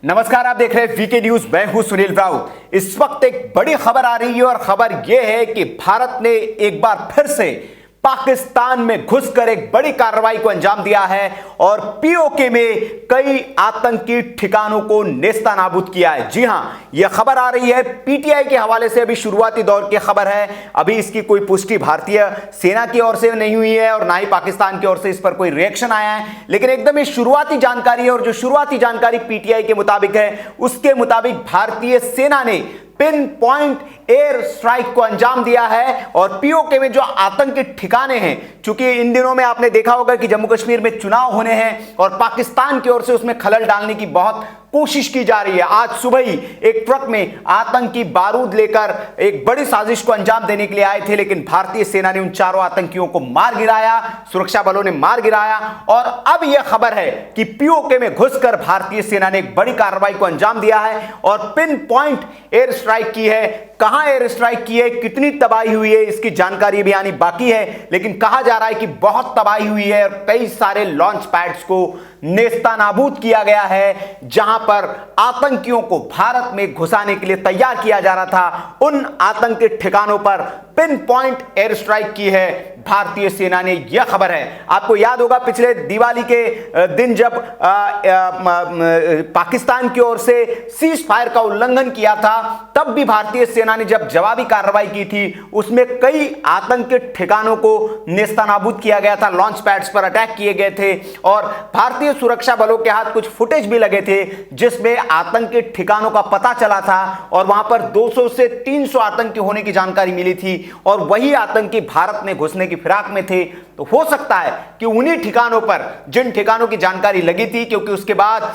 नमस्कार, आप देख रहे हैं वीके न्यूज। मैं हूं सुनील राउत। इस वक्त एक बड़ी खबर आ रही है और खबर यह है कि भारत ने एक बार फिर से पाकिस्तान में घुसकर एक बड़ी कार्रवाई को अंजाम दिया है और पीओके में कई आतंकी ठिकानों को नेस्तनाबूद किया है। जी हां, यह खबर आ रही है पीटीआई के हवाले से। अभी शुरुआती दौर की खबर है, अभी इसकी कोई पुष्टि भारतीय सेना की ओर से नहीं हुई है और ना ही पाकिस्तान की ओर से इस पर कोई रिएक्शन आया है। लेकिन एकदम ये शुरुआती जानकारी है और जो शुरुआती जानकारी पीटीआई के मुताबिक है, उसके मुताबिक भारतीय सेना ने पिन पॉइंट एयर स्ट्राइक को अंजाम दिया है और पीओके में जो आतंकी ठिकाने हैं, चूंकि इन दिनों में आपने देखा होगा कि जम्मू कश्मीर में चुनाव होने हैं और पाकिस्तान की ओर से उसमें खलल डालने की बहुत कोशिश की जा रही है। आज सुबह ही एक ट्रक में आतंकी बारूद लेकर एक बड़ी साजिश को अंजाम देने के लिए आए थे, लेकिन भारतीय सेना ने उन चारों आतंकियों को मार गिराया, सुरक्षा बलों ने मार गिराया। और अब यह खबर है कि पीओके में घुसकर भारतीय सेना ने एक बड़ी कार्रवाई को अंजाम दिया है और पिन पॉइंट एयर स्ट्राइक की है। कहां एयर स्ट्राइक की है, कितनी तबाही हुई है, इसकी जानकारी भी आनी बाकी है, लेकिन कहा जा रहा है कि बहुत तबाही हुई है और कई सारे लॉन्च पैड्स को नेस्तनाबूद किया गया है, जहां पर आतंकियों को भारत में घुसाने के लिए तैयार किया जा रहा था। उन आतंकी ठिकानों पर पिन पॉइंट एयर स्ट्राइक की है भारतीय सेना ने। यह खबर है, आपको याद होगा पिछले दिवाली के दिन जब पाकिस्तान की ओर से सीज फायर का उल्लंघन किया था, तब भी भारतीय सेना ने जब जवाबी कार्रवाई की थी, उसमें कई आतंकी ठिकानों को नेस्तनाबूद किया गया था, लॉन्च पैड्स पर अटैक किए गए थे और भारतीय सुरक्षा बलों के हाथ कुछ फुटेज भी लगे थे जिसमें आतंकी ठिकानों का पता चला था और वहां पर 200 से 300 आतंकी होने की जानकारी मिली थी और वही आतंकी भारत में घुसने की फिराक में थे। तो हो सकता है कि उन्हीं ठिकानों पर, जिन ठिकानों की जानकारी लगी थी, क्योंकि उसके बाद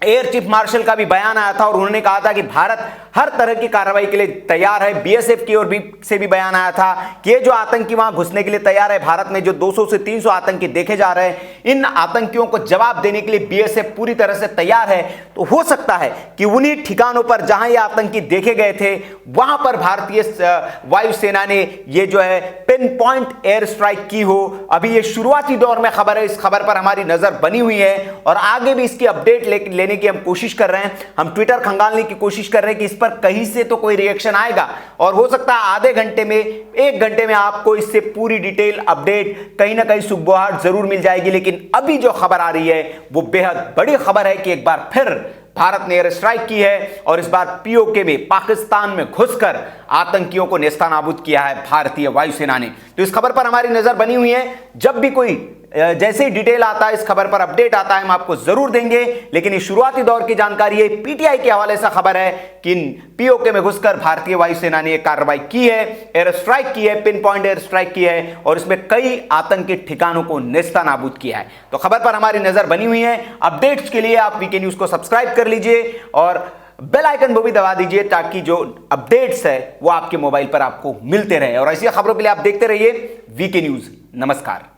एयर चीफ मार्शल का भी बयान आया था और उन्होंने कहा था कि भारत हर तरह की कार्रवाई के लिए तैयार है। बीएसएफ की ओर से भी बयान आया था कि ये जो आतंकी वहां घुसने के लिए तैयार है, भारत में जो 200 से 300 आतंकी देखे जा रहे हैं, इन आतंकियों को जवाब देने के लिए बीएसएफ पूरी तरह से तैयार है। तो हो सकता है कि उन्हीं ठिकानों पर जहां ये आतंकी देखे गए थे, वहां पर भारतीय वायुसेना ने ये जो है पिन पॉइंट एयर स्ट्राइक की हो। अभी ये शुरुआती दौर में खबर है, इस खबर पर हमारी नजर बनी हुई है और आगे भी इसकी अपडेट लेने की हम कोशिश कर रहे हैं। हम ट्विटर खंगालने की कोशिश कर रहे हैं कि इस पर कहीं से तो कोई रिएक्शन आएगा और हो सकता है आधे घंटे में, 1 घंटे में आपको इससे पूरी डिटेल अपडेट कहीं ना कहीं सुगबुगाहट जरूर मिल जाएगी। लेकिन अभी जो खबर आ रही है वो बेहद बड़ी खबर है कि एक बार फिर भारत ने एयर स्ट्राइक की है और इस बार पीओके में, पाकिस्तान में घुसकर आतंकियों को नेस्तनाबूद किया है भारतीय वायुसेना ने। तो इस खबर पर हमारी नजर बनी हुई है। जब भी कोई जैसे ही डिटेल आता है, इस खबर पर अपडेट आता है, हम आपको जरूर देंगे। लेकिन ये शुरुआती दौर की जानकारी है, पीटीआई के हवाले से खबर है कि पीओके में घुसकर भारतीय वायुसेना ने एक कार्रवाई की है, एयर स्ट्राइक की है, पिन पॉइंट एयर स्ट्राइक की है और इसमें कई आतंकी ठिकानों को नेस्तनाबूद किया है। तो खबर पर हमारी नजर बनी हुई है। अपडेट्स के लिए आप वीके न्यूज को सब्सक्राइब कर लीजिए और बेल आइकन को भी दबा दीजिए ताकि जो अपडेट्स है वो आपके मोबाइल पर आपको मिलते रहे और ऐसी खबरों के लिए आप देखते रहिए वीके न्यूज। नमस्कार।